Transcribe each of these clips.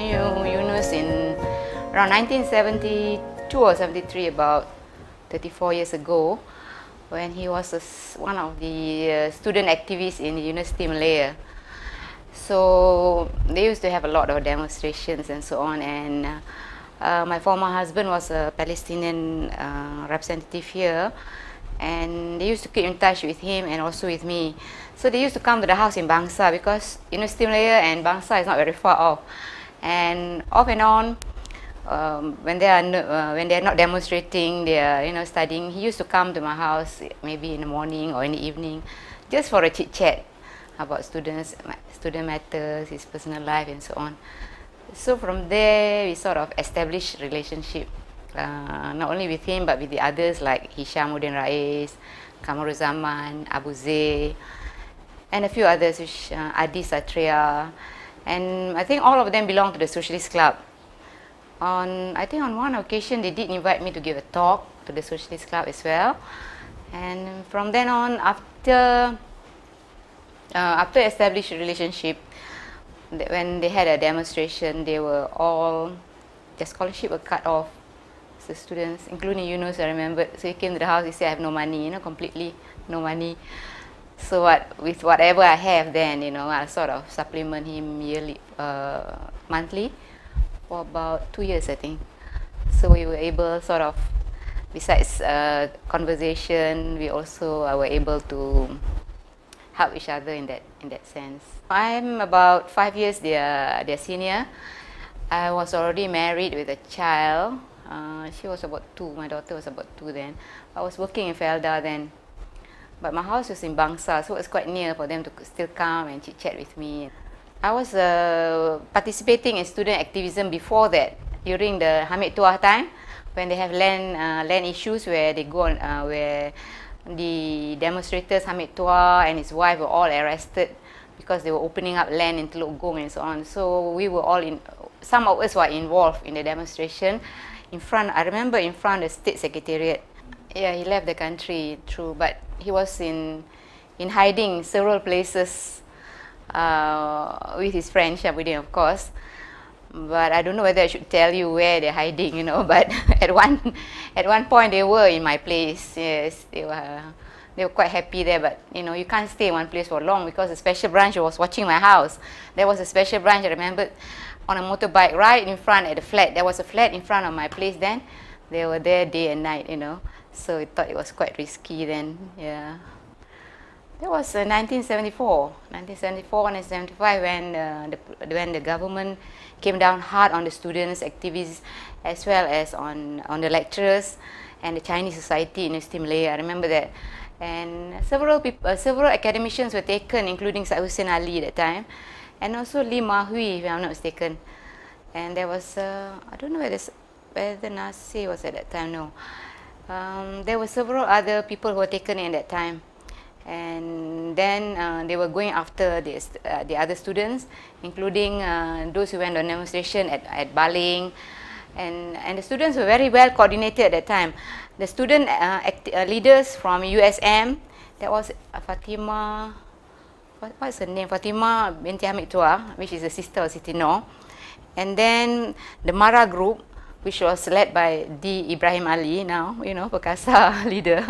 knew Yunus in around 1972 or 73, about 34 years ago, when he was one of the student activists in the University Malaya. So they used to have a lot of demonstrations and so on, and my former husband was a Palestinian representative here, and they used to keep in touch with him and also with me. So they used to come to the house in Bangsa, because University Malaya and Bangsa is not very far off. And off and on, when they are not demonstrating, they are studying, he used to come to my house maybe in the morning or in the evening, just for a chit chat about student matters, his personal life and so on. So from there we sort of established relationship, not only with him but with the others like Hishamuddin Rais, Kamaruzaman, Abu Zay, and a few others, which Adi Satria, and I think all of them belong to the Socialist Club. I think on one occasion they did invite me to give a talk to the Socialist Club as well. And from then on, after established a relationship, when they had a demonstration, they were all, their scholarship were cut off, the students, including Yunus, I remember. So he came to the house, he said, I have no money, completely no money. So with whatever I have then, I'll sort of supplement him yearly, monthly, for about 2 years, I think. So we were able sort of, besides conversation, we also were able to help each other in that sense. I'm about 5 years their senior. I was already married with a child. She was about 2, my daughter was about 2 then. I was working in Felda then. But my house was in Bangsa, so it was quite near for them to still come and chit-chat with me. I was participating in student activism before that, during the Hamid Tuah time, when they have land issues, where they go on, where the demonstrators Hamid Tuah and his wife were all arrested because they were opening up land in Teluk Gong and so on. So we were all some of us were involved in the demonstration. I remember in front of the State Secretariat. Yeah, he left the country, true, but he was in hiding several places with his friend Shabuddin, of course. But I don't know whether I should tell you where they're hiding, but at one point they were in my place. Yes, they were quite happy there, but you can't stay in one place for long, because the special branch was watching my house. There was a special branch, I remember, on a motorbike right in front at the flat. There was a flat in front of my place then. They were there day and night, so we thought it was quite risky then. Yeah, that was 1974, 1975, when the government came down hard on the students, activists, as well as on the lecturers and the Chinese society in University Malaya. I remember that. And several academicians were taken, including Yunus Ali at that time, and also Lee Mahui, if I'm not mistaken. And there was, I don't know whether Nasir was at that time, no. There were several other people who were taken in that time. And then they were going after the other students, including those who went on demonstration at Baling. And the students were very well coordinated at that time. The student leaders from USM, that was Fatima, what's her name? Fatima binti Hamid Tuah, which is the sister of Siti Noor. And then the Mara group, which was led by D. Ibrahim Ali, now, Perkasa leader.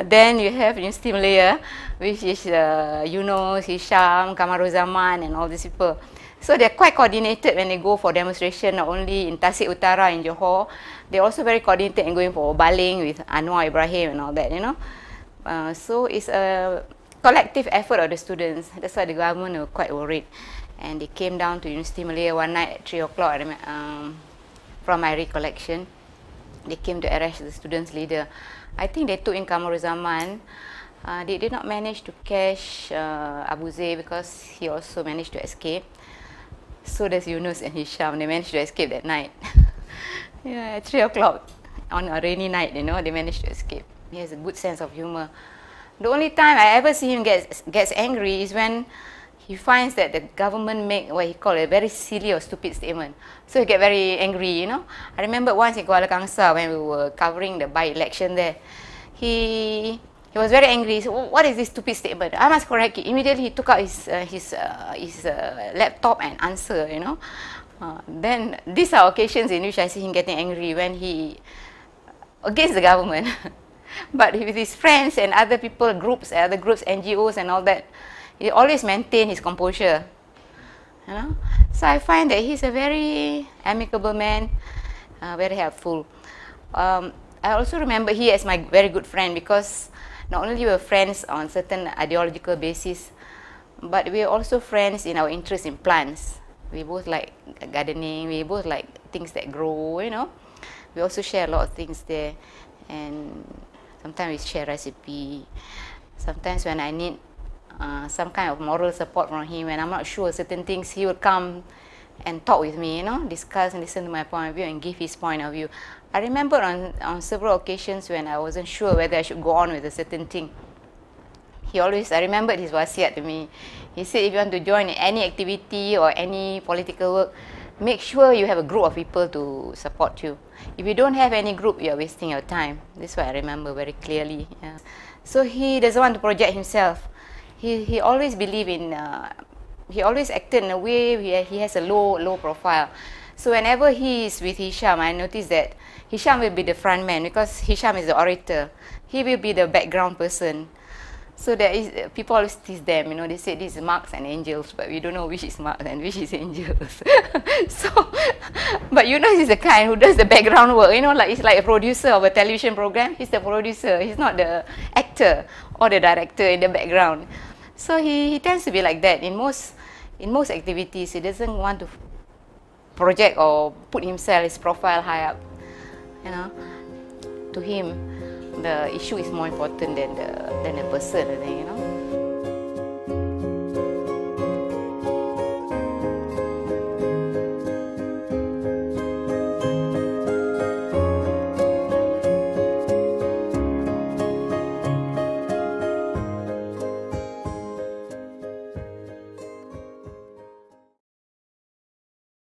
Then you have University Malaya, which is Yunus, Hisham, Kamaruzaman, and all these people. So they're quite coordinated when they go for demonstration, not only in Tasik Utara in Johor. They're also very coordinated in going for Baling with Anwar Ibrahim and all that, So it's a collective effort of the students. That's why the government were quite worried. And they came down to University Malaya one night at 3 o'clock, from my recollection. They came to arrest the students' leader. I think they took in Kamaruzaman. They did not manage to catch Abu Zay, because he also managed to escape. So does Yunus and Hisham. They managed to escape that night. Yeah, at 3 o'clock on a rainy night, they managed to escape. He has a good sense of humor. The only time I ever see him gets angry is when he finds that the government make what he called a very silly or stupid statement. So he get very angry, I remember once in Kuala Kangsar, when we were covering the by-election there, he was very angry. He said, what is this stupid statement? I must correct it. Immediately he took out his laptop and answer, Then these are occasions in which I see him getting angry when he against the government. But with his friends and other people, groups, other groups, NGOs and all that, he always maintain his composure. You know? So I find that he's a very amicable man, very helpful. I also remember he as my very good friend, because not only we were friends on certain ideological basis, but we are also friends in our interest in plants. We both like gardening, we both like things that grow, you know. We also share a lot of things there, and sometimes we share recipe. Sometimes when I need some kind of moral support from him, when I'm not sure of certain things, he will come and talk with me, you know, discuss and listen to my point of view and give his point of view. I remember on several occasions when I wasn't sure whether I should go on with a certain thing. I remembered his wasiat to me. He said, if you want to join any activity or any political work, make sure you have a group of people to support you. If you don't have any group, you are wasting your time. This is what I remember very clearly. Yeah. So he doesn't want to project himself. He always believed in, he always acted in a way where he has a low profile. So whenever he is with Hisham, I notice that Hisham will be the front man, because Hisham is the orator. He will be the background person. So there is, people always tease them, you know, they say this is marks and angels, but we don't know which is marks and which is angels. So, but Yunus is the kind who does the background work, you know, like he's like a producer of a television program. He's the producer, he's not the actor or the director in the background. So he tends to be like that in most activities. He doesn't want to project or put himself, his profile high up, you know. To him, the issue is more important than the person, I think, you know.